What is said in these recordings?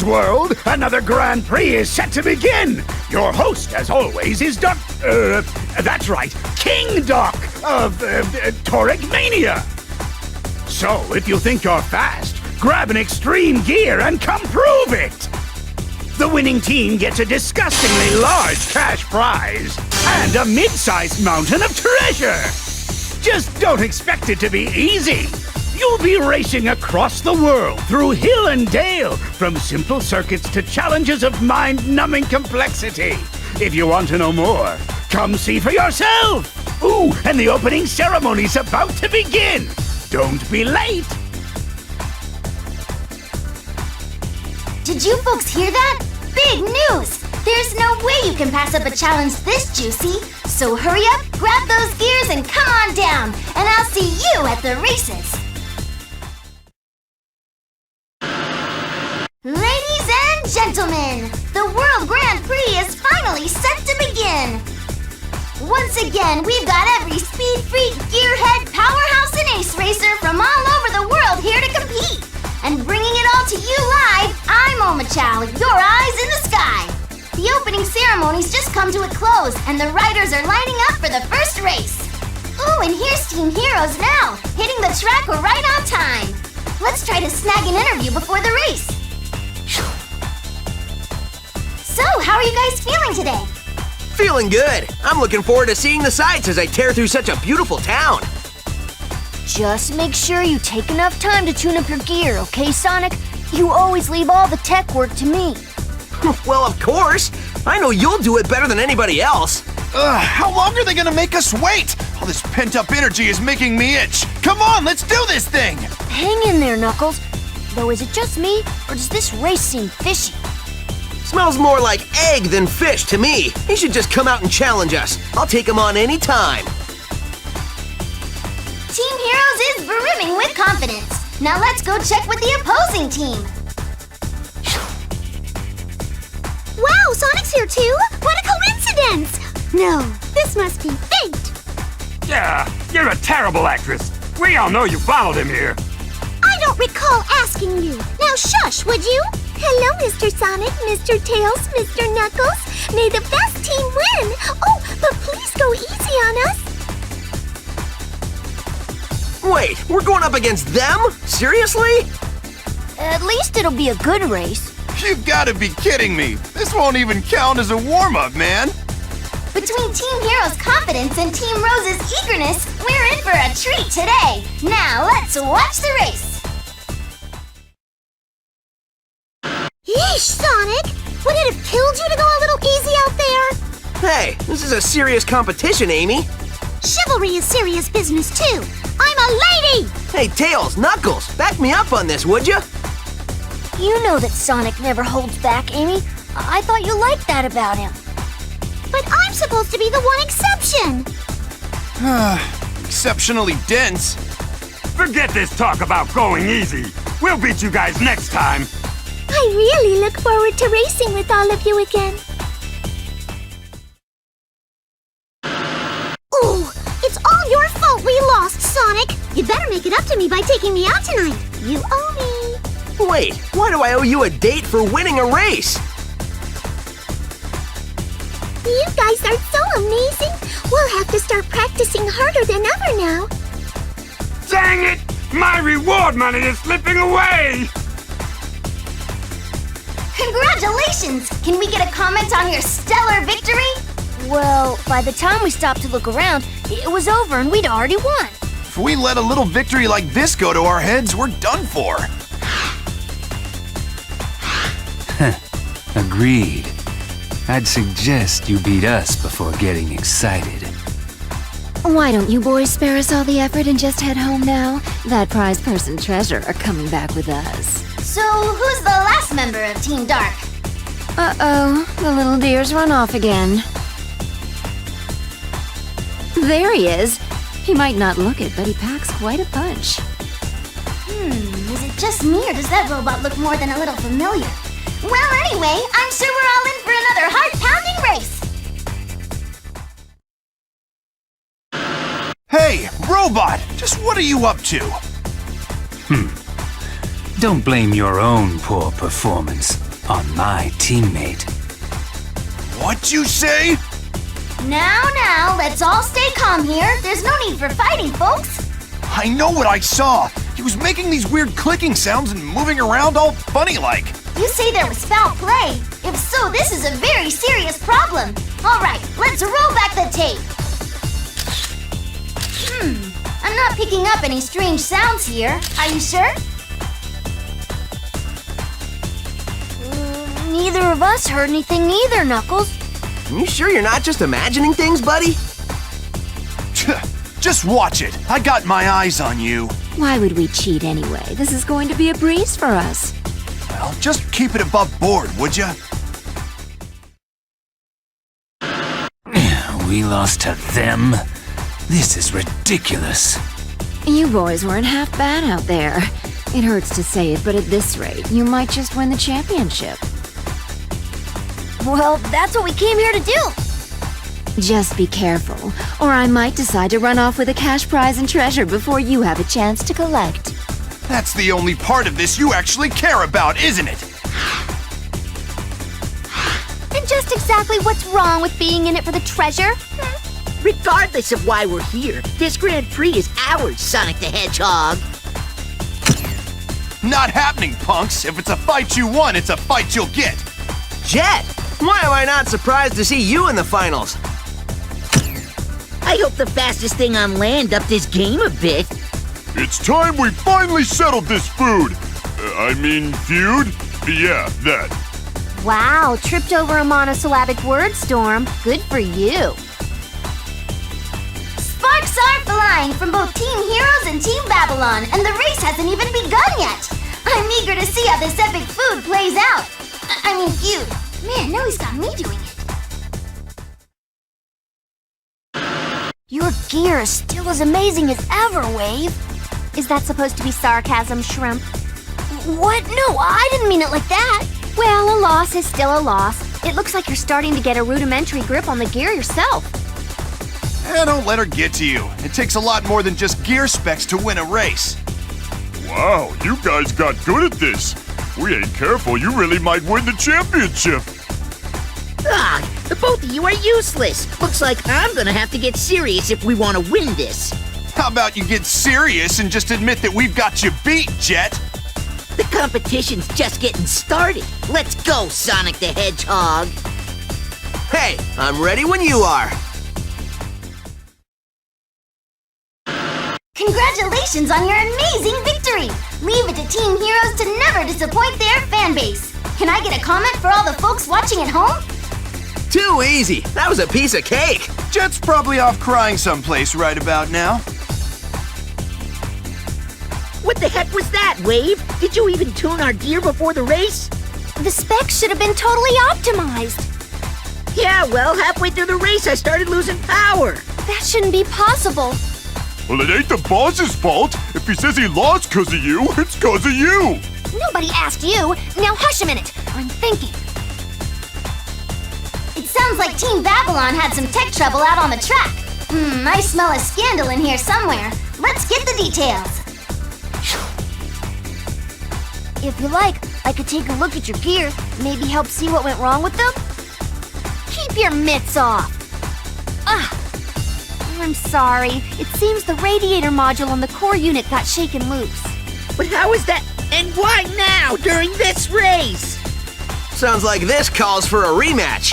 world, another Grand Prix is set to begin. Your host, as always, is that's right, King Doc of Toric Mania. So, if you think you're fast, grab an extreme gear and come prove it. The winning team gets a disgustingly large cash prize and a mid-sized mountain of treasure. Just don't expect it to be easy. You'll be racing across the world, through hill and dale, from simple circuits to challenges of mind-numbing complexity. If you want to know more, come see for yourself. Ooh, and the opening ceremony's about to begin. Don't be late. Did you folks hear that? Big news! There's no way you can pass up a challenge this juicy. So hurry up, grab those gears, and come on down. And I'll see you at the races. Ladies and gentlemen, the World Grand Prix is finally set to begin. Once again, we've got every speed freak, gearhead, powerhouse, and ace racer from all over the world here to compete. And bringing it all to you live, I'm Omochao, your eyes in the sky. The opening ceremony's just come to a close, and the riders are lining up for the first race. Oh, and here's Team Heroes now, hitting the track right on time. Let's try to snag an interview before the race. So, how are you guys feeling today? Feeling good. I'm looking forward to seeing the sights as I tear through such a beautiful town. Just make sure you take enough time to tune up your gear, okay, Sonic? You always leave all the tech work to me. Well, of course. I know you'll do it better than anybody else. How long are they gonna make us wait? All this pent-up energy is making me itch. Come on, let's do this thing! Hang in there, Knuckles. Though, is it just me, or does this race seem fishy? Smells more like egg than fish to me. He should just come out and challenge us. I'll take him on any time. Team Heroes is brimming with confidence. Now let's go check with the opposing team. Wow, Sonic's here too? What a coincidence! No, this must be fate. Yeah, you're a terrible actress. We all know you followed him here. I don't recall asking you. Now shush, would you? Hello, Mr. Sonic, Mr. Tails, Mr. Knuckles. May the best team win. Oh, but please go easy on us. Wait, we're going up against them? Seriously? At least it'll be a good race. You've gotta be kidding me. This won't even count as a warm-up, man. Between Team Heroes' confidence and Team Rose's eagerness, we're in for a treat today. Now let's watch the race. Yeesh, Sonic! Would it have killed you to go a little easy out there? Hey, this is a serious competition, Amy. Chivalry is serious business too. I'm a lady! Hey, Tails, Knuckles, back me up on this, would you? You know that Sonic never holds back, Amy. I thought you liked that about him. But I'm supposed to be the one exception. Exceptionally dense. Forget this talk about going easy. We'll beat you guys next time. I really look forward to racing with all of you again. Ooh, it's all your fault we lost, Sonic. You better make it up to me by taking me out tonight. You owe me. Wait, why do I owe you a date for winning a race? You guys are so amazing. We'll have to start practicing harder than ever now. Dang it! My reward money is slipping away! Congratulations! Can we get a comment on your stellar victory? Well, by the time we stopped to look around, it was over and we'd already won. If we let a little victory like this go to our heads, we're done for. Agreed. I'd suggest you beat us before getting excited. Why don't you boys spare us all the effort and just head home now? That prize purse and treasure are coming back with us. So, who's the last member of Team Dark? Uh-oh, the little deer's run off again. There he is. He might not look it, but he packs quite a punch. Is it just me or does that robot look more than a little familiar? Well, anyway, I'm sure we're all in for another heart-pounding race. Hey, robot! Just what are you up to? Don't blame your own poor performance. on my teammate. What'd you say? Now, let's all stay calm here. There's no need for fighting, folks. I know what I saw. He was making these weird clicking sounds and moving around all funny-like. You say there was foul play. If so, this is a very serious problem. All right, let's roll back the tape. I'm not picking up any strange sounds here. Are you sure? Neither of us heard anything either, Knuckles. You sure you're not just imagining things, buddy? Just watch it. I got my eyes on you. Why would we cheat anyway? This is going to be a breeze for us. Well, just keep it above board, would ya? We lost to them? This is ridiculous. You boys weren't half bad out there. It hurts to say it, but at this rate, you might just win the championship. Well, that's what we came here to do. Just be careful, or I might decide to run off with a cash prize and treasure before you have a chance to collect. That's the only part of this you actually care about, isn't it? And just exactly what's wrong with being in it for the treasure? Regardless of why we're here, this Grand Prix is ours, Sonic the Hedgehog. Not happening, punks. If it's a fight you won, it's a fight you'll get. Jet, why am I not surprised to see you in the finals? I hope the fastest thing on land upped his game a bit. It's time we finally settled this feud. Yeah, that. Wow, tripped over a monosyllabic word, Storm. Good for you. Sparks are flying from both Team Heroes and Team Babylon, and the race hasn't even begun yet. I'm eager to see how this epic food plays out. Feud. Man, now he's got me doing it. Your gear is still as amazing as ever, Wave. Is that supposed to be sarcasm, Shrimp? What? No, I didn't mean it like that. Well, a loss is still a loss. It looks like you're starting to get a rudimentary grip on the gear yourself. Don't let her get to you. It takes a lot more than just gear specs to win a race. Wow, you guys got good at this. We ain't careful, you really might win the championship. The both of you are useless. Looks like I'm gonna have to get serious if we want to win this. How about you get serious and just admit that we've got you beat, Jet? The competition's just getting started. Let's go, Sonic the Hedgehog. Hey, I'm ready when you are. Congratulations on your amazing victory! Leave it to Team Heroes to never disappoint their fan base. Can I get a comment for all the folks watching at home? Too easy. That was a piece of cake. Jet's probably off crying someplace right about now. What the heck was that, Wave? Did you even tune our gear before the race? The specs should have been totally optimized. Yeah, well, halfway through the race, I started losing power. That shouldn't be possible. Well, it ain't the boss's fault. If he says he lost 'cause of you, it's 'cause of you. Nobody asked you. Now hush a minute. I'm thinking. It sounds like Team Babylon had some tech trouble out on the track. I smell a scandal in here somewhere. Let's get the details. If you like, I could take a look at your gear, maybe help see what went wrong with them. Keep your mitts off. I'm sorry. It seems the radiator module on the core unit got shaken loose. But how is that? And why now, during this race? Sounds like this calls for a rematch.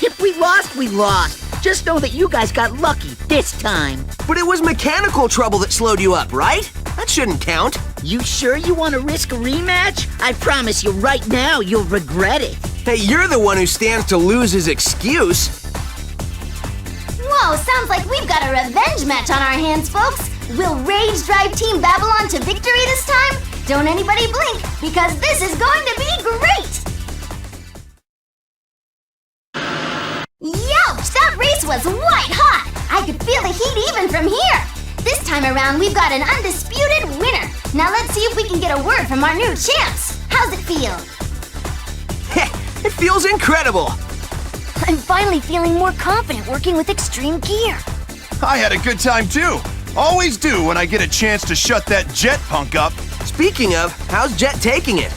If we lost, we lost. Just know that you guys got lucky this time. But it was mechanical trouble that slowed you up, right? That shouldn't count. You sure you want to risk a rematch? I promise you right now, you'll regret it. Hey, you're the one who stands to lose his excuse. Whoa, sounds like we've got a revenge match on our hands, folks. Will Rage drive Team Babylon to victory this time? Don't anybody blink, because this is going to be great! Youch, that race was white hot! I could feel the heat even from here! This time around, we've got an undisputed winner. Now let's see if we can get a word from our new champs. How's it feel? It feels incredible. I'm finally feeling more confident working with extreme gear. I had a good time too. Always do when I get a chance to shut that Jet punk up. Speaking of, how's Jet taking it?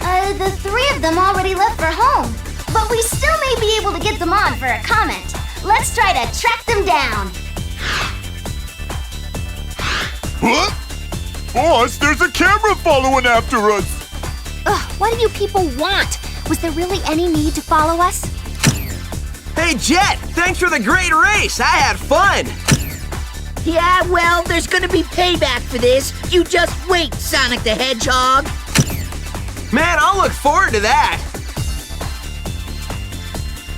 The three of them already left for home. But we still may be able to get them on for a comment. Let's try to track them down. What? Boss, there's a camera following after us! Ugh, what do you people want? Was there really any need to follow us? Hey, Jet! Thanks for the great race! I had fun! Yeah, well, there's gonna be payback for this. You just wait, Sonic the Hedgehog. Man, I'll look forward to that!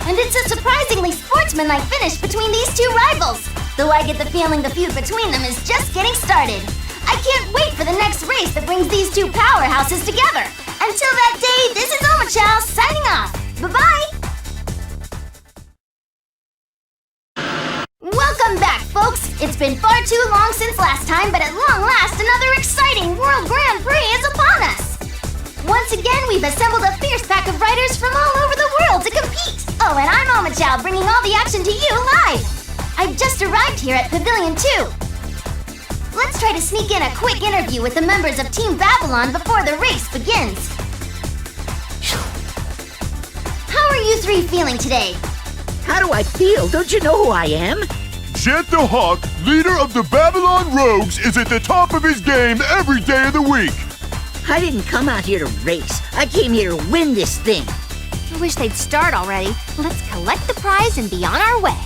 And it's a surprisingly sportsmanlike finish between these two rivals. Though I get the feeling the feud between them is just getting started. I can't wait for the next race that brings these two powerhouses together. Until that day, this is Omochao signing off. Bye-bye! Welcome back, folks! It's been far too long since last time, but at long last, another exciting World Grand Prix is upon us! Once again, we've assembled a fierce pack of riders from all over the world to compete! Oh, and I'm Omochao, bringing all the action to you live! I've just arrived here at Pavilion 2. Let's try to sneak in a quick interview with the members of Team Babylon before the race begins. How are you three feeling today? How do I feel? Don't you know who I am? Jet the Hawk, leader of the Babylon Rogues, is at the top of his game every day of the week. I didn't come out here to race. I came here to win this thing. I wish they'd start already. Let's collect the prize and be on our way.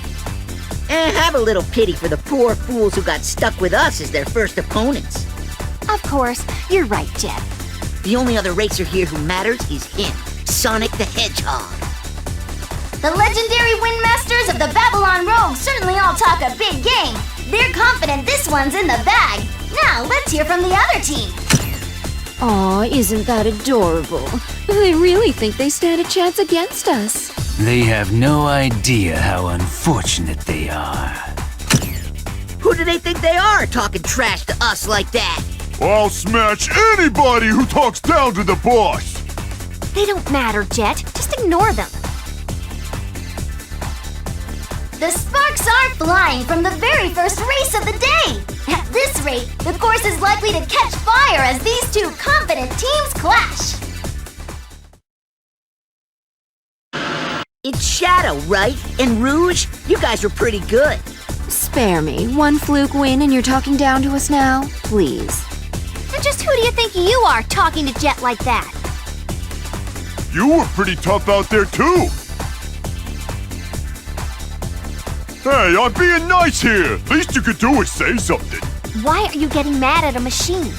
Have a little pity for the poor fools who got stuck with us as their first opponents. Of course, you're right, Jet. The only other racer here who matters is him, Sonic the Hedgehog. The legendary Windmasters of the Babylon Rogues certainly all talk a big game. They're confident this one's in the bag. Now, let's hear from the other team. Aw, isn't that adorable? They really think they stand a chance against us. They have no idea how unfortunate they are. Who do they think they are, talking trash to us like that? I'll smash anybody who talks down to the boss! They don't matter, Jet. Just ignore them. The sparks are flying from the very first race of the day. At this rate, the course is likely to catch fire as these two confident teams clash. It's Shadow, right? And Rouge? You guys were pretty good. Spare me. One fluke win and you're talking down to us now? Please. And just who do you think you are, talking to Jet like that? You were pretty tough out there, too! Hey, I'm being nice here! Least you could do is say something. Why are you getting mad at a machine?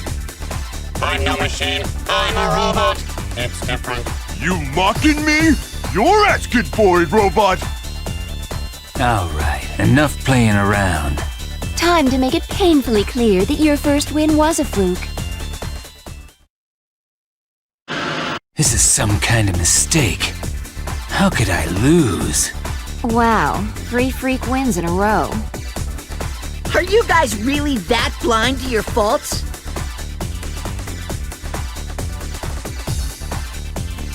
I'm no machine. I'm a robot. It's different. You mocking me? You're asking for it, robot! All right, enough playing around. Time to make it painfully clear that your first win was a fluke. This is some kind of mistake. How could I lose? Wow, 3 freak wins in a row. Are you guys really that blind to your faults?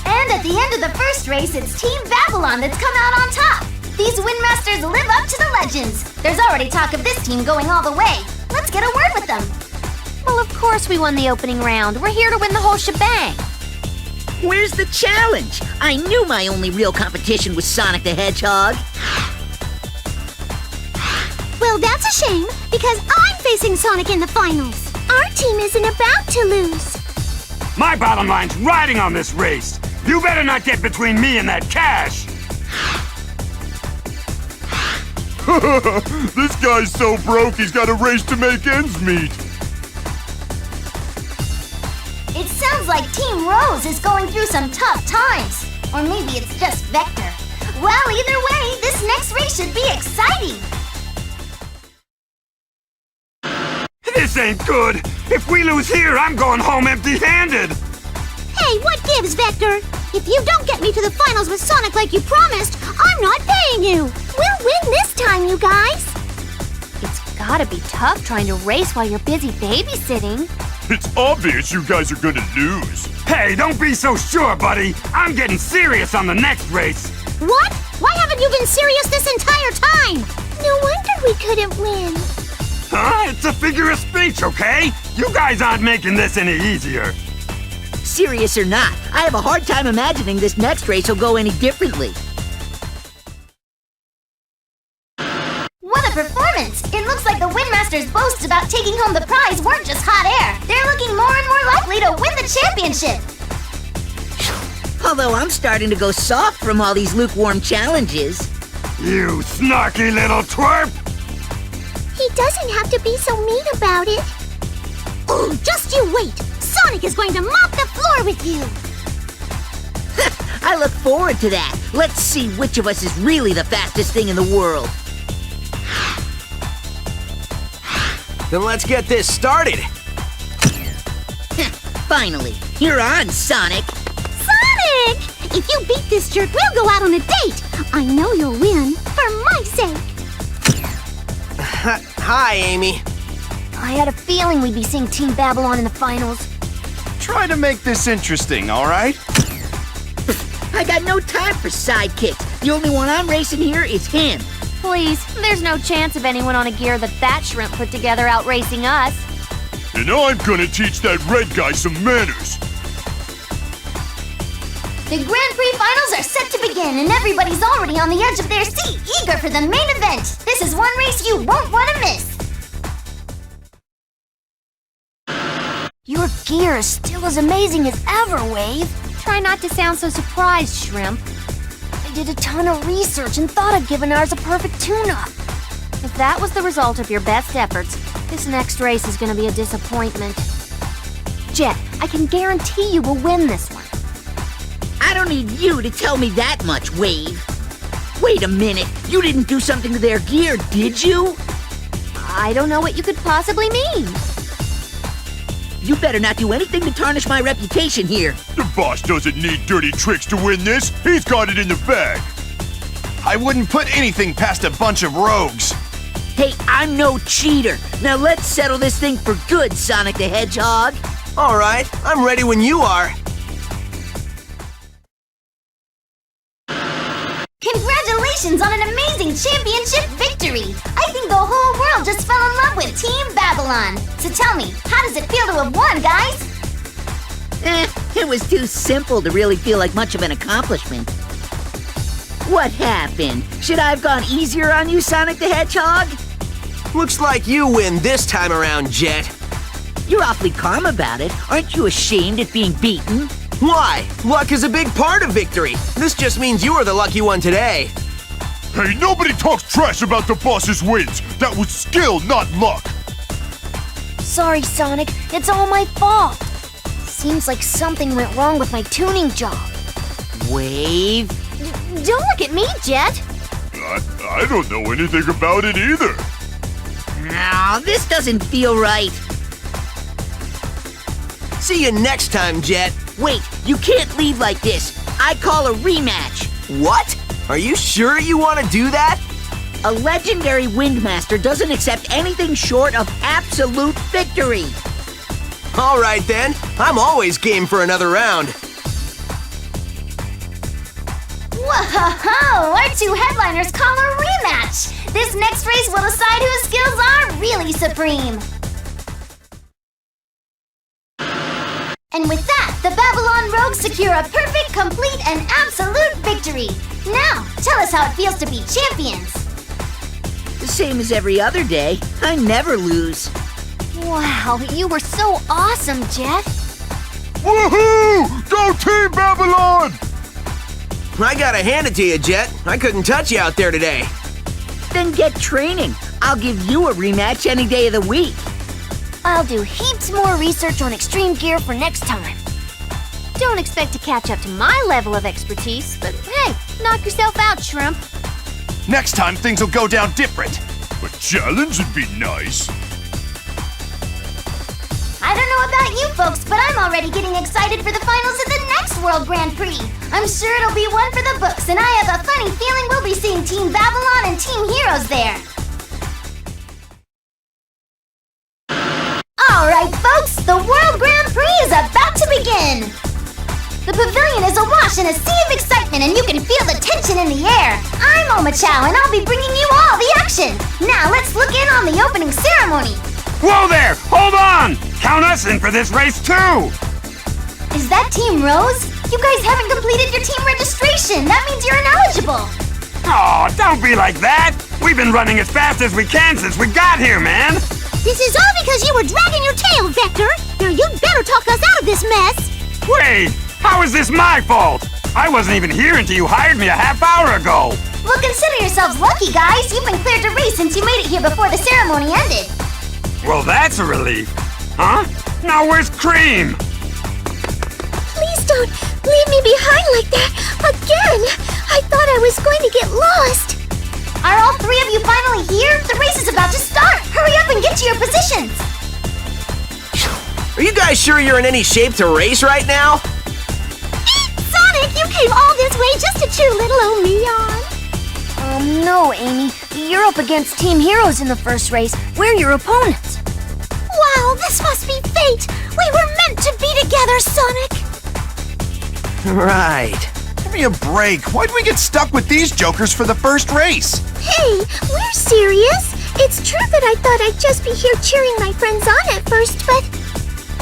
And at the end of the first race, it's Team Babylon that's come out on top. These Windmasters live up to the legends. There's already talk of this team going all the way. Let's get a word with them. Well, of course we won the opening round. We're here to win the whole shebang. Where's the challenge? I knew my only real competition was Sonic the Hedgehog. Well, that's a shame, because I'm facing Sonic in the finals. Our team isn't about to lose. My bottom line's riding on this race. You better not get between me and that cash. This guy's so broke he's got a race to make ends meet. It sounds like Team Rose is going through some tough times. Or maybe it's just Vector. Well, either way, this next race should be exciting. This ain't good. If we lose here, I'm going home empty-handed. Hey, what gives, Vector? If you don't get me to the finals with Sonic like you promised, I'm not paying you. We'll win this time, you guys. It's gotta be tough trying to race while you're busy babysitting. It's obvious you guys are gonna lose. Hey, don't be so sure, buddy. I'm getting serious on the next race. What? Why haven't you been serious this entire time? No wonder we couldn't win. Huh? It's a figure of speech, okay? You guys aren't making this any easier. serious or not, I have a hard time imagining this next race will go any differently. What a performance! It looks like the Windmaster's boasts about taking home the prize weren't just hot air. They're looking more and more likely to win the championship. Although I'm starting to go soft from all these lukewarm challenges. You snarky little twerp! He doesn't have to be so mean about it. Oh, just you wait! Sonic is going to mop the floor with you! I look forward to that. Let's see which of us is really the fastest thing in the world. Then let's get this started. Finally, you're on, Sonic. Sonic! If you beat this jerk, we'll go out on a date. I know you'll win, for my sake. Hi, Amy. I had a feeling we'd be seeing Team Babylon in the finals. Try to make this interesting, all right? I got no time for sidekicks. The only one I'm racing here is him. Please, there's no chance of anyone on a gear that shrimp put together out racing us. And I'm gonna teach that red guy some manners. The Grand Prix finals are set to begin, and everybody's already on the edge of their seat, eager for the main event. This is one race you won't want to miss. Your gear is still as amazing as ever, Wave. Try not to sound so surprised, Shrimp. I did a ton of research and thought I'd given ours a perfect tune-up. If that was the result of your best efforts, this next race is going to be a disappointment. Jet, I can guarantee you will win this one. I don't need you to tell me that much, Wave. Wait a minute, you didn't do something to their gear, did you? I don't know what you could possibly mean. You better not do anything to tarnish my reputation here. The boss doesn't need dirty tricks to win this. He's got it in the bag. I wouldn't put anything past a bunch of rogues. Hey, I'm no cheater. Now let's settle this thing for good, Sonic the Hedgehog. All right, I'm ready when you are. Congratulations on an amazing championship victory! I think the whole world just fell in love with Team Babylon. So tell me, how does it feel to have won, guys? It was too simple to really feel like much of an accomplishment. What happened? Should I have gone easier on you, Sonic the Hedgehog? Looks like you win this time around, Jet. You're awfully calm about it. Aren't you ashamed at being beaten? Why? Luck is a big part of victory. This just means you are the lucky one today. Hey, nobody talks trash about the boss's wins. That was skill, not luck. Sorry, Sonic. It's all my fault. Seems like something went wrong with my tuning job. Wave? Don't look at me, Jet. I don't know anything about it either. No, this doesn't feel right. See you next time, Jet. Wait, you can't leave like this. I call a rematch. What? Are you sure you want to do that? A legendary Windmaster doesn't accept anything short of absolute victory. All right, then. I'm always game for another round. Whoa! Our two headliners call a rematch! This next race will decide whose skills are really supreme. And with that, the Babylon Rogues secure a perfect, complete, and absolute victory. Now, tell us how it feels to be champions. The same as every other day. I never lose. Wow, you were so awesome, Jet. Woohoo! Go Team Babylon! I gotta hand it to you, Jet. I couldn't touch you out there today. Then get training. I'll give you a rematch any day of the week. I'll do heaps more research on extreme gear for next time. Don't expect to catch up to my level of expertise, but hey, knock yourself out, Shrimp. Next time, things will go down different. A challenge would be nice. I don't know about you folks, but I'm already getting excited for the finals of the next World Grand Prix. I'm sure it'll be one for the books, and I have a funny feeling we'll be seeing Team Babylon and Team Heroes there. Alright folks, the World Grand Prix is about to begin! The pavilion is awash in a sea of excitement and you can feel the tension in the air. I'm Omochow and I'll be bringing you all the action. Now let's look in on the opening ceremony. Whoa there! Hold on! Count us in for this race too! Is that Team Rose? You guys haven't completed your team registration. That means you're ineligible. Oh, don't be like that. We've been running as fast as we can since we got here, man. This is all because you were dragging your tail, Vector. Now you'd better talk us out of this mess. Wait, how is this my fault? I wasn't even here until you hired me a half hour ago. Well, consider yourselves lucky, guys. You've been cleared to race since you made it here before the ceremony ended. Well, that's a relief. Huh? Now where's Cream? Please don't leave me behind like that again. I thought I was going to get lost. Are all three of you finally here? The race is about to start. Hurry up and get to your positions. Are you guys sure you're in any shape to race right now? Sonic, you came all this way just to cheer little old me on. No, Amy. You're up against Team Heroes in the first race. We're your opponents. Wow, this must be fate. We were meant to be together, Sonic. Right. Give me a break. Why'd we get stuck with these jokers for the first race? Hey, we're serious. It's true that I thought I'd just be here cheering my friends on at first, but...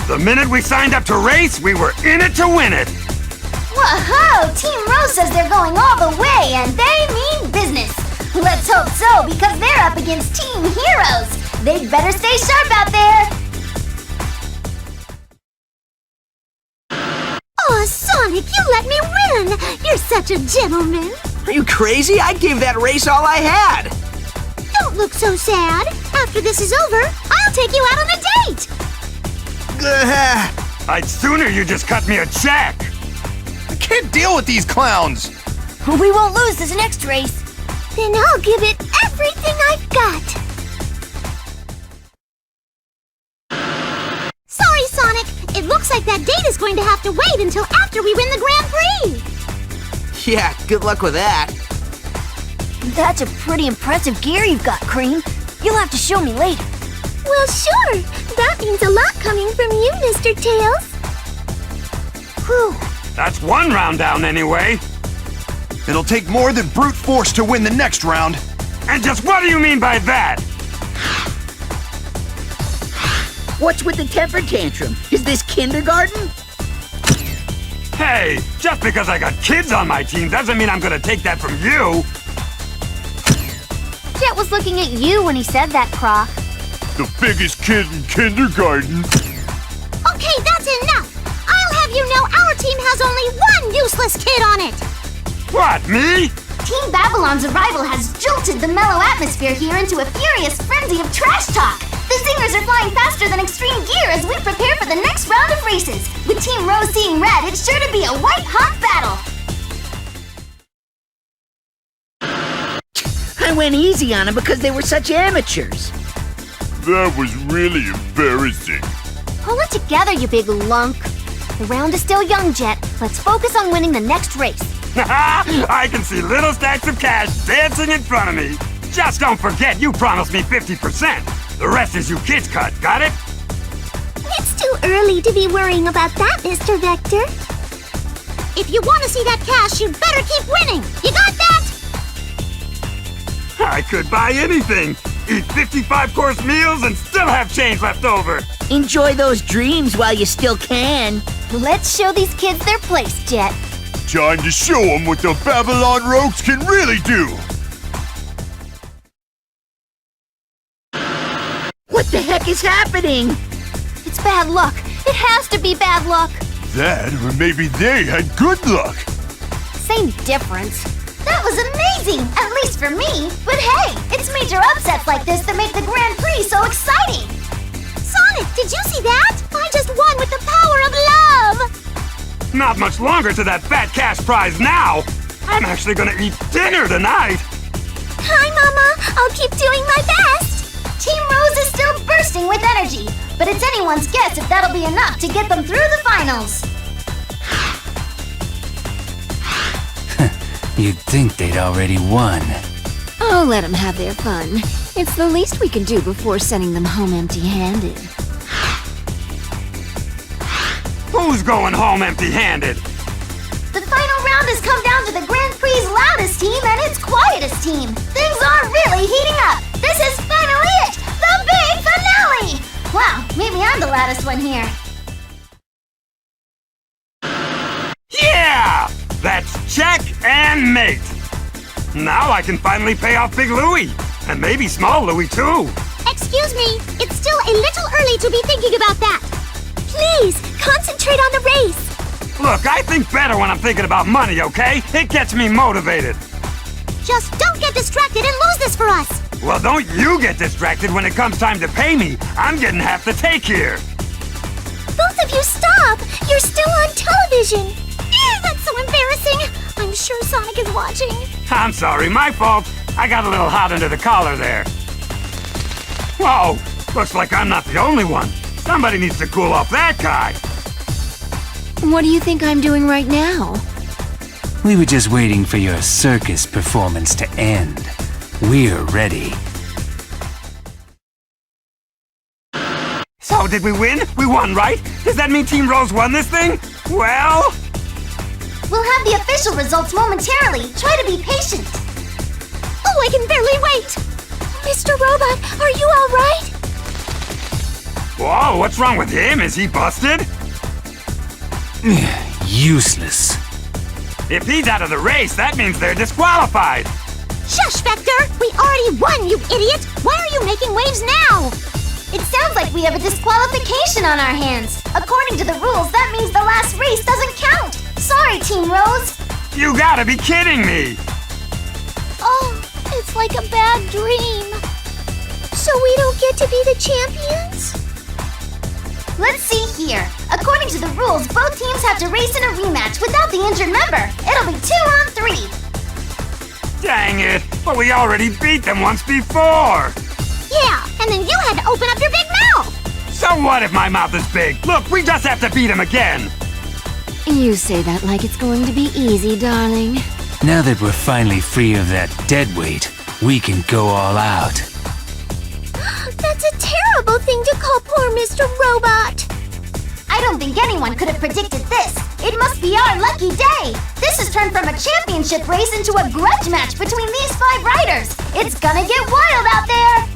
The minute we signed up to race, we were in it to win it. Whoa! Team Rose says they're going all the way, and they mean business. Let's hope so, because they're up against Team Heroes. They'd better stay sharp out there. Aw, Sonic, you let me win. You're such a gentleman. Are you crazy? I gave that race all I had. Don't look so sad. After this is over, I'll take you out on a date. I'd sooner you just cut me a check. I can't deal with these clowns. We won't lose this next race. Then I'll give it everything I've got. Sorry, Sonic. It looks like that date is going to have to wait until after we win the Grand Prix. Yeah, good luck with that. That's a pretty impressive gear you've got, Cream. You'll have to show me later. Well, sure. That means a lot coming from you, Mr. Tails. Whew. That's one round down anyway. It'll take more than brute force to win the next round. And just what do you mean by that? What's with the temper tantrum? Is this kindergarten? Hey, just because I got kids on my team doesn't mean I'm gonna take that from you. Jet was looking at you when he said that, Croc. The biggest kid in kindergarten. Okay, that's enough. I'll have you know our team has only one useless kid on it. What, me? Team Babylon's arrival has jolted the mellow atmosphere here into a furious frenzy of trash talk. The Zingers are flying faster than Extreme Gear as we prepare for the next round of races. With Team Rose seeing red, it's sure to be a white-hot battle. I went easy on them because they were such amateurs. That was really embarrassing. Pull it together, you big lunk. The round is still young, Jet. Let's focus on winning the next race. I can see little stacks of cash dancing in front of me. Just don't forget, you promised me 50%. The rest is you kids cut, got it? It's too early to be worrying about that, Mr. Vector. If you want to see that cash, you'd better keep winning. You got that? I could buy anything. Eat 55-course meals and still have change left over. Enjoy those dreams while you still can. Let's show these kids their place, Jet. Time to show them what the Babylon Rogues can really do. What the heck is happening? It's bad luck. It has to be bad luck. That, or maybe they had good luck. Same difference. That was amazing, at least for me. But hey, it's major upsets like this that make the Grand Prix so exciting. Sonic, did you see that? I just won with the power of love. Not much longer to that fat cash prize now. I'm actually gonna eat dinner tonight. Hi, Mama. I'll keep doing my best. Team Rose is still bursting with energy, but it's anyone's guess if that'll be enough to get them through the finals. You'd think they'd already won. Oh, let them have their fun. It's the least we can do before sending them home empty-handed. Who's going home empty-handed? The final round has come down to the Grand Prix's loudest team and its quietest team. Things are really heating up. This is finally it, the big finale. Wow, maybe I'm the loudest one here. mate! Now I can finally pay off Big Louie, and maybe Small Louie too. Excuse me, it's still a little early to be thinking about that. Please, concentrate on the race. Look, I think better when I'm thinking about money, okay? It gets me motivated. Just don't get distracted and lose this for us. Well, don't you get distracted when it comes time to pay me. I'm getting half the take here. Both of you stop! You're still on television! Ew, that's so embarrassing! I'm sure Sonic is watching. I'm sorry, my fault. I got a little hot under the collar there. Whoa, looks like I'm not the only one. Somebody needs to cool off that guy. What do you think I'm doing right now? We were just waiting for your circus performance to end. We're ready. So, did we win? We won, right? Does that mean Team Rose won this thing? Well... We'll have the official results momentarily. Try to be patient. Oh, I can barely wait! Mr. Robot, are you all right? Whoa, what's wrong with him? Is he busted? Useless. If he's out of the race, that means they're disqualified. Shush, Vector! We already won, you idiot! Why are you making waves now? It sounds like we have a disqualification on our hands. According to the rules, that means the last race doesn't count. Sorry, Team Rose. You gotta be kidding me. Oh, it's like a bad dream. So we don't get to be the champions? Let's see here. According to the rules, both teams have to race in a rematch without the injured member. It'll be 2-on-3. Dang it, but we already beat them once before. Yeah, and then you had to open up your big mouth. So what if my mouth is big? Look, we just have to beat him again. You say that like it's going to be easy, darling. Now that we're finally free of that deadweight, we can go all out. That's a terrible thing to call poor Mr. Robot. I don't think anyone could have predicted this. It must be our lucky day. This has turned from a championship race into a grudge match between these 5 riders. It's gonna get wild out there.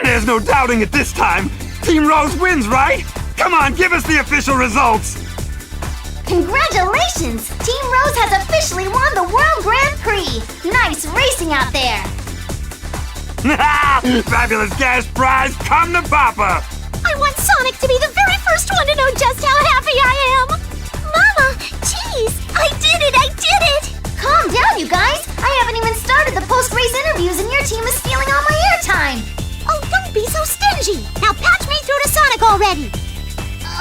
There's no doubting it this time. Team Rose wins, right? Come on, give us the official results. Congratulations! Team Rose has officially won the World Grand Prix. Nice racing out there. Fabulous cash prize, come to Papa. I want Sonic to be the very first one to know just how happy I am. Mama, jeez, I did it, I did it. Calm down, you guys. I haven't even started the post-race interviews and your team is stealing all my airtime. Oh, don't be so stingy! Now patch me through to Sonic already!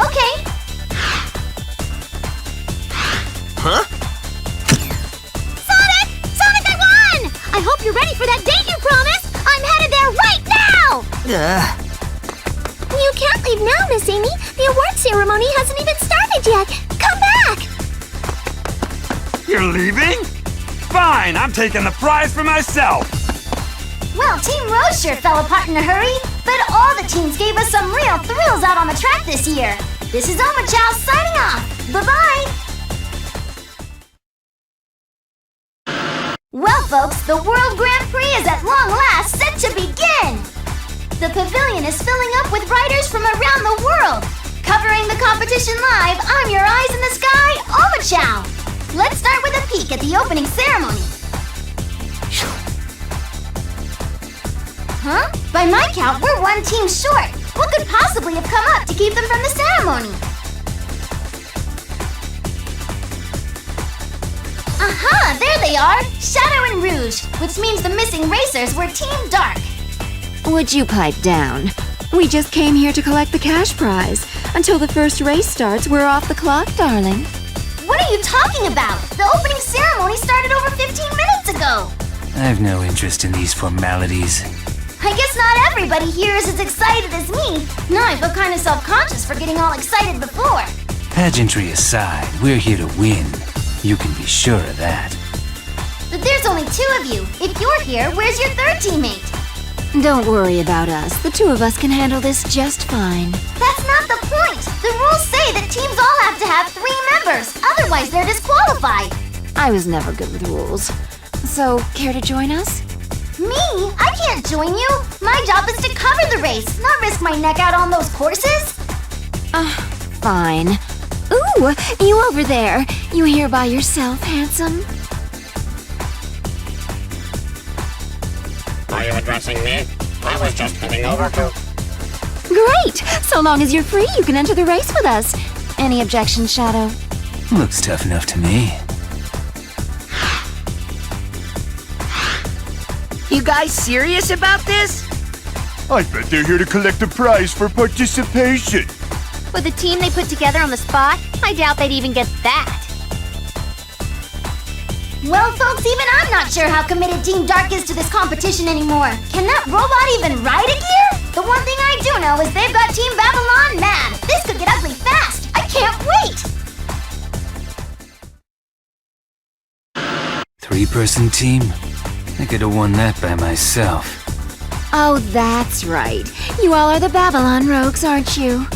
Okay. Huh? Sonic! Sonic, I won! I hope you're ready for that date you promised! I'm headed there right now! You can't leave now, Miss Amy. The award ceremony hasn't even started yet. Come back! You're leaving? Fine, I'm taking the prize for myself. Well, Team Rose sure fell apart in a hurry, but all the teams gave us some real thrills out on the track this year. This is Omochow signing off. Bye-bye! Well, folks, the World Grand Prix is at long last set to begin! The pavilion is filling up with riders from around the world. Covering the competition live, I'm your eyes in the sky, Omochow. Let's start with a peek at the opening ceremony. Huh? By my count, we're 1 team short. What could possibly have come up to keep them from the ceremony? Aha! There they are! Shadow and Rouge, which means the missing racers were Team Dark. Would you pipe down? We just came here to collect the cash prize. Until the first race starts, we're off the clock, darling. What are you talking about? The opening ceremony started over 15 minutes ago. I've no interest in these formalities. I guess not everybody here is as excited as me. Now I feel kind of self-conscious for getting all excited before. Pageantry aside, we're here to win. You can be sure of that. But there's only 2 of you. If you're here, where's your 3rd teammate? Don't worry about us. The 2 of us can handle this just fine. That's not the point. The rules say that teams all have to have 3 members. Otherwise, they're disqualified. I was never good with rules. So, care to join us? Me? I can't join you. My job is to cover the race, not risk my neck out on those courses. Fine. Ooh, you over there. You here by yourself, handsome? Are you addressing me? I was just heading over to... Great! So long as you're free, you can enter the race with us. Any objections, Shadow? Looks tough enough to me. You guys serious about this? I bet they're here to collect a prize for participation. With the team they put together on the spot, I doubt they'd even get that. Well, folks, even I'm not sure how committed Team Dark is to this competition anymore. Can that robot even ride a gear? The one thing I do know is they've got Team Babylon mad. This could get ugly fast. I can't wait! 3-person team? I could have won that by myself. Oh, that's right. You all are the Babylon rogues, aren't you?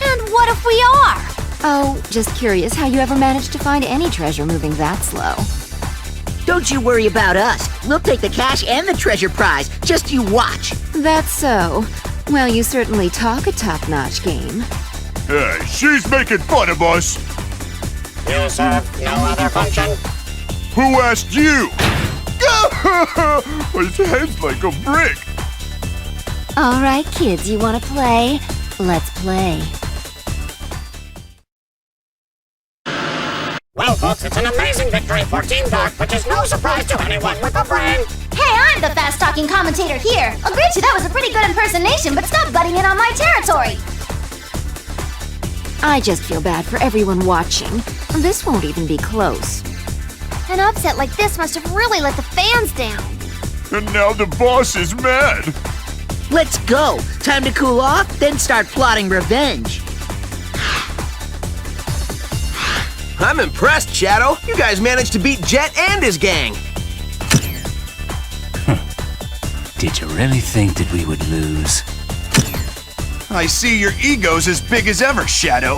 And what if we are? Oh, just curious how you ever managed to find any treasure moving that slow. Don't you worry about us. We'll take the cash and the treasure prize. Just you watch. That's so. Well, you certainly talk a top-notch game. Hey, she's making fun of us. You serve no other function. Who asked you? His head's like a brick. All right, kids, you want to play? Let's play. Well, folks, it's an amazing victory for Team Dark, which is no surprise to anyone with a brain. Hey, I'm the fast-talking commentator here. Agreed to that was a pretty good impersonation, but stop butting in on my territory. I just feel bad for everyone watching. This won't even be close. An upset like this must have really let the fans down. And now the boss is mad. Let's go. Time to cool off, then start plotting revenge. I'm impressed, Shadow. You guys managed to beat Jet and his gang. Did you really think that we would lose? I see your ego's as big as ever, Shadow.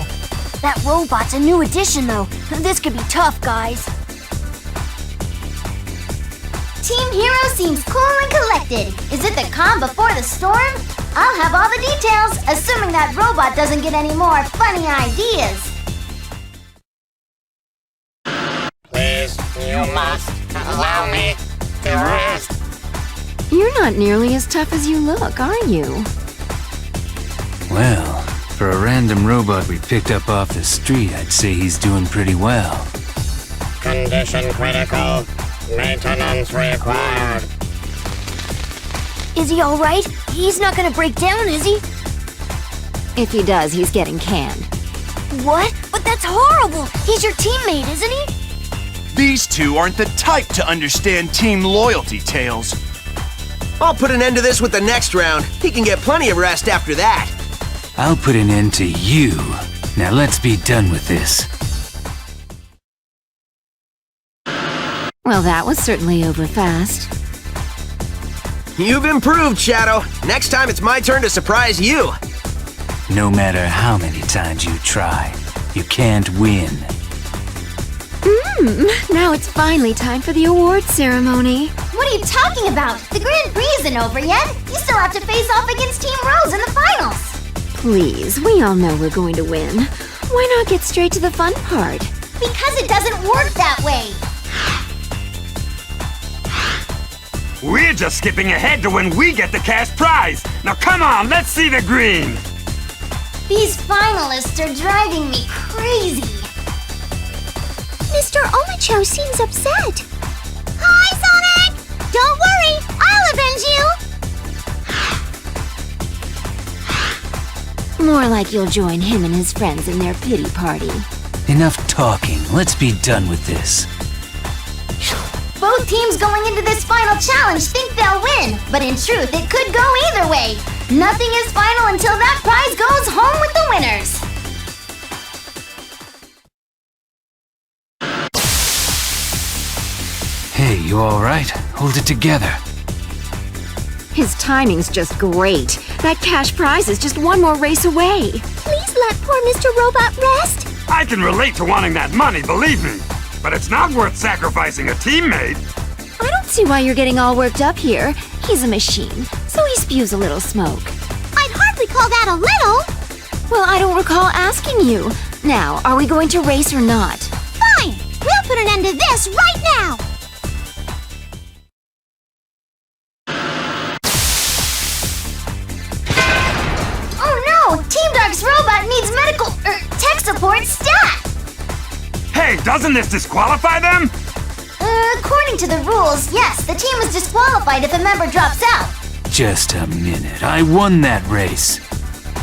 That robot's a new addition, though. This could be tough, guys. Team Hero seems cool and collected. Is it the calm before the storm? I'll have all the details, assuming that robot doesn't get any more funny ideas. Please, you must allow me to rest. You're not nearly as tough as you look, are you? Well, for a random robot we picked up off the street, I'd say he's doing pretty well. Condition critical. Maintenance required. Is he all right? He's not gonna break down, is he? If he does, he's getting canned. What? But that's horrible! He's your teammate, isn't he? These two aren't the type to understand team loyalty, Tails. I'll put an end to this with the next round. He can get plenty of rest after that. I'll put an end to you. Now let's be done with this. Well, that was certainly over fast. You've improved, Shadow. Next time it's my turn to surprise you. No matter how many times you try, you can't win. Now it's finally time for the award ceremony. What are you talking about? The Grand Prix isn't over yet. You still have to face off against Team Rose in the finals. Please, we all know we're going to win. Why not get straight to the fun part? Because it doesn't work that way. We're just skipping ahead to when we get the cash prize. Now come on, let's see the green. These finalists are driving me crazy. Mr. Omicho seems upset. Hi, Sonic! Don't worry, I'll avenge you! More like you'll join him and his friends in their pity party. Enough talking. Let's be done with this. Both teams going into this final challenge think they'll win, but in truth, it could go either way. Nothing is final until that prize goes home with the winners. Hey, you alright? Hold it together. His timing's just great. That cash prize is just one more race away. Please let poor Mr. Robot rest. I can relate to wanting that money, believe me. But it's not worth sacrificing a teammate. I don't see why you're getting all worked up here. He's a machine, so he spews a little smoke. I'd hardly call that a little. Well, I don't recall asking you. Now, are we going to race or not? Fine! We'll put an end to this right now! Oh no! Team Dark's robot needs medical, tech support stat! Hey, doesn't this disqualify them? According to the rules, yes, the team is disqualified if a member drops out. Just a minute. I won that race.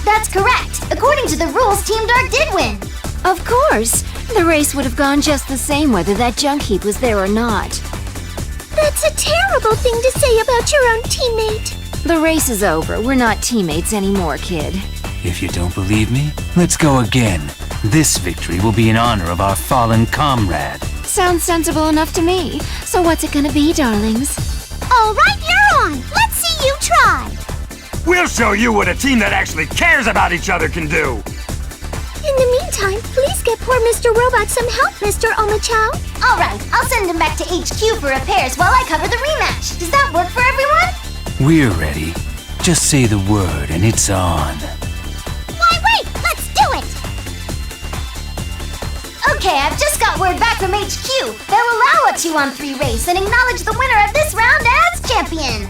That's correct. According to the rules, Team Dark did win. Of course. The race would have gone just the same whether that junk heap was there or not. That's a terrible thing to say about your own teammate. The race is over. We're not teammates anymore, kid. If you don't believe me, let's go again. This victory will be in honor of our fallen comrade. Sounds sensible enough to me. So what's it gonna be, darlings? All right, you're on. Let's see you try. We'll show you what a team that actually cares about each other can do. In the meantime, please get poor Mr. Robot some help, Mr. Omochao. All right, I'll send him back to HQ for repairs while I cover the rematch. Does that work for everyone? We're ready. Just say the word and it's on. Why, wait! Let's do it! Okay, I've just got word back from HQ. They'll allow a 2-on-3 race and acknowledge the winner of this round as champion.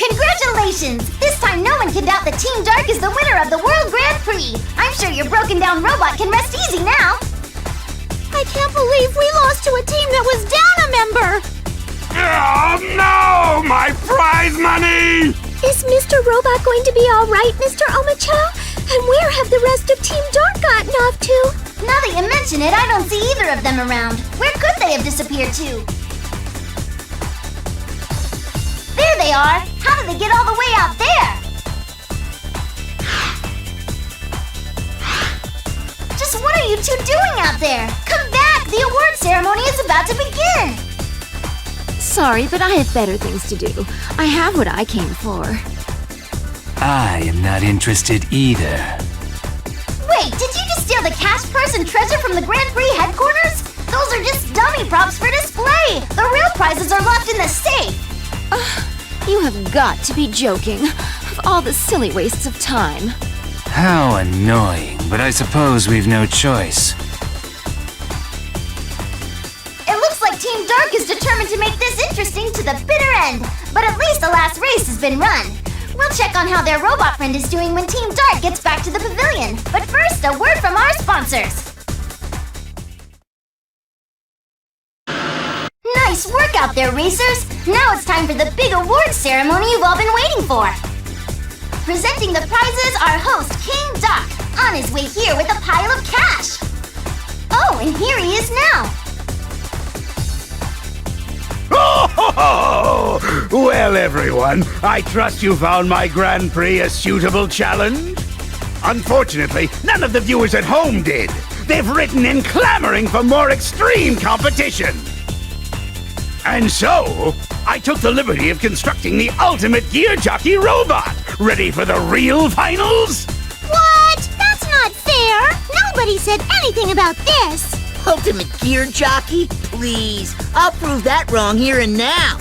Congratulations! This time no one can doubt that Team Dark is the winner of the World Grand Prix. I'm sure your broken down robot can rest easy now. I can't believe we lost to a team that was down a member. Oh no! My prize money! Is Mr. Robot going to be all right, Mr. Omochao? And where have the rest of Team Dark gotten off to? Now that you mention it, I don't see either of them around. Where could they have disappeared to? There they are! How did they get all the way out there? Just what are you two doing out there? Come back! The award ceremony is about to begin! Sorry, but I have better things to do. I have what I came for. I am not interested either. Wait, did you just steal the cash purse and treasure from the Grand Prix headquarters? Those are just dummy props for display! The real prizes are locked in the safe! You have got to be joking. Of all the silly wastes of time. How annoying, but I suppose we've no choice. It looks like Team Dark is determined to make this interesting to the bitter end. But at least the last race has been run. We'll check on how their robot friend is doing when Team Dark gets back to the pavilion. But first, a word from our sponsors. Nice work out there, racers! Now it's time for the big award ceremony you've all been waiting for. Presenting the prizes, our host, King Doc, on his way here with a pile of cash. Oh, and here he is now. Oh, well, everyone, I trust you found my Grand Prix a suitable challenge. Unfortunately, none of the viewers at home did. They've written in clamoring for more extreme competition. And so, I took the liberty of constructing the ultimate gear jockey robot. Ready for the real finals? What? That's not fair! Nobody said anything about this! Ultimate gear jockey? Please. I'll prove that wrong here and now.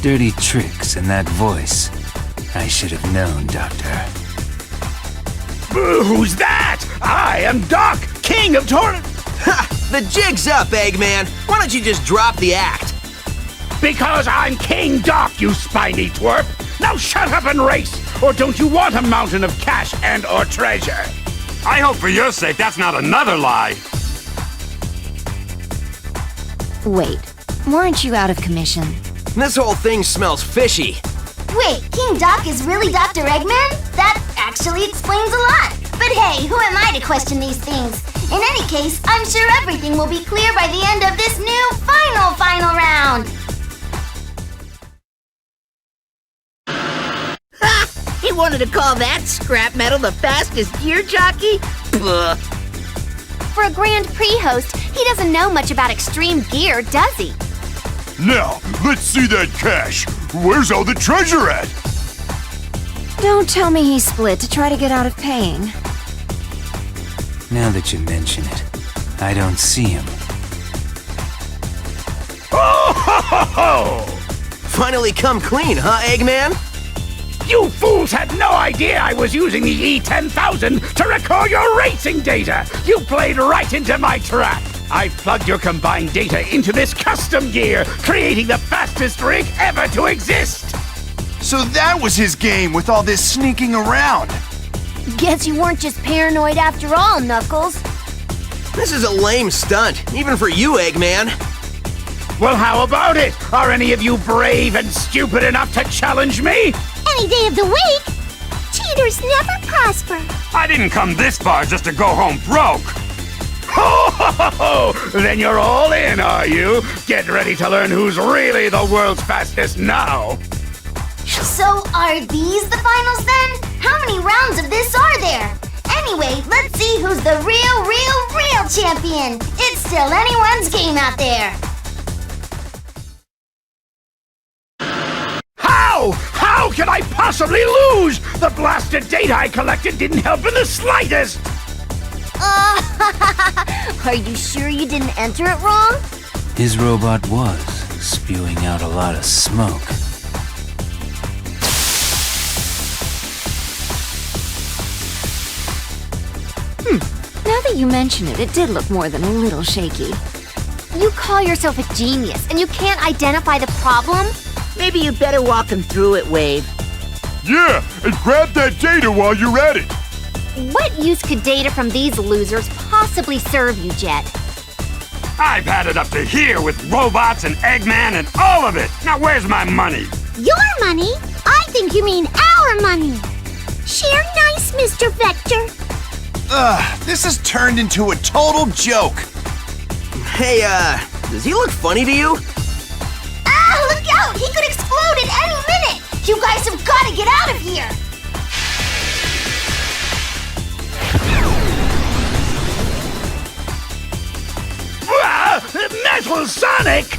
Dirty tricks and that voice. I should have known, Doctor. Who's that? I am Doc, King of Torrent. Ha! The jig's up, Eggman. Why don't you just drop the act? Because I'm King Doc, you spiny twerp! Now shut up and race! Or don't you want a mountain of cash and or treasure? I hope for your sake that's not another lie. Wait, weren't you out of commission? This whole thing smells fishy. Wait, King Doc is really Dr. Eggman? That actually explains a lot. But hey, who am I to question these things? In any case, I'm sure everything will be clear by the end of this new final round. Ha! He wanted to call that scrap metal the fastest gear jockey? Puh. For a Grand Prix host, he doesn't know much about extreme gear, does he? Now, let's see that cash. Where's all the treasure at? Don't tell me he split to try to get out of paying. Now that you mention it, I don't see him. Oh, ho, ho, ho! Finally come clean, huh, Eggman? You fools had no idea I was using the E10000 to record your racing data! You played right into my trap! I plugged your combined data into this custom gear, creating the fastest rig ever to exist! So that was his game with all this sneaking around. Guess you weren't just paranoid after all, Knuckles. This is a lame stunt, even for you, Eggman. Well, how about it? Are any of you brave and stupid enough to challenge me? Any day of the week. Cheaters never prosper. I didn't come this far just to go home broke. Ho, ho, ho, ho. Then you're all in, are you? Get ready to learn who's really the world's fastest now. So, are these the finals then? How many rounds of this are there? Anyway, let's see who's the real champion. It's still anyone's game out there. How could I possibly lose? The blasted data I collected didn't help in the slightest! Are you sure you didn't enter it wrong? His robot was spewing out a lot of smoke. Now that you mention it, it did look more than a little shaky. You call yourself a genius, and you can't identify the problem? Maybe you better walk him through it, Wave. Yeah, and grab that data while you're at it. What use could data from these losers possibly serve you, Jet? I've had it up to here with robots and Eggman and all of it. Now where's my money? Your money? I think you mean our money. Share nice, Mr. Vector. This has turned into a total joke. Hey, does he look funny to you? Ah, look out! He could explode at any minute! You guys have got to get out of here! Metal Sonic!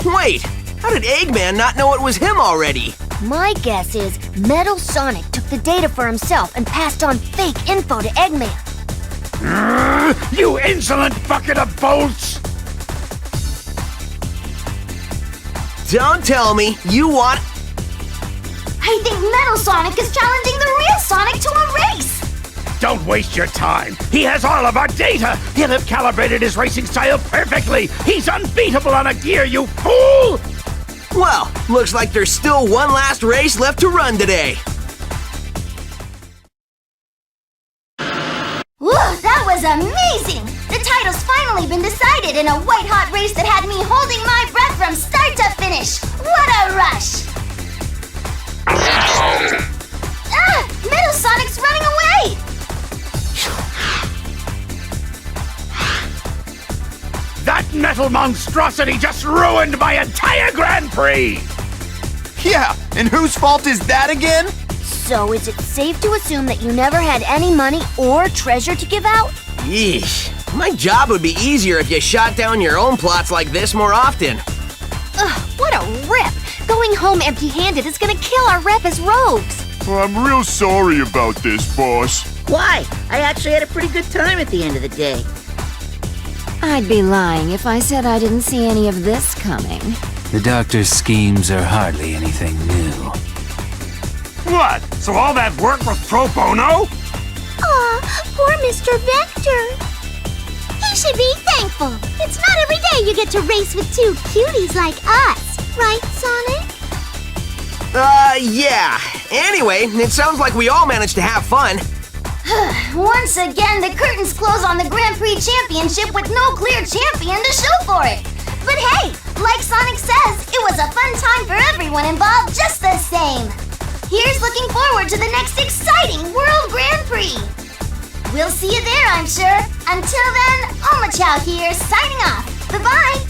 Wait, how did Eggman not know it was him already? My guess is Metal Sonic took the data for himself and passed on fake info to Eggman. You insolent bucket of bolts! Don't tell me you want... I think Metal Sonic is challenging the real Sonic to a race! Don't waste your time. He has all of our data. He'll have calibrated his racing style perfectly. He's unbeatable on a gear, you fool! Well, looks like there's still one last race left to run today. Whoa, that was amazing! The title's finally been decided in a white-hot race that had me holding my breath from start to finish. What a rush! Metal Sonic's running away! That metal monstrosity just ruined my entire Grand Prix! Yeah, and whose fault is that again? So is it safe to assume that you never had any money or treasure to give out? Yeesh. My job would be easier if you shot down your own plots like this more often. Ugh, what a rip! Going home empty-handed is gonna kill our rep as rogues! Well, I'm real sorry about this, boss. Why? I actually had a pretty good time at the end of the day. I'd be lying if I said I didn't see any of this coming. The Doctor's schemes are hardly anything new. What? So all that work was pro bono? Aw, poor Mr. Vector. He should be thankful. It's not every day you get to race with two cuties like us. Right, Sonic? Yeah. Anyway, it sounds like we all managed to have fun. Once again, the curtains close on the Grand Prix Championship with no clear champion to show for it. But hey, like Sonic says, it was a fun time for everyone involved just the same. Here's looking forward to the next exciting World Grand Prix. We'll see you there, I'm sure. Until then, Omachow here, signing off. Bye-bye.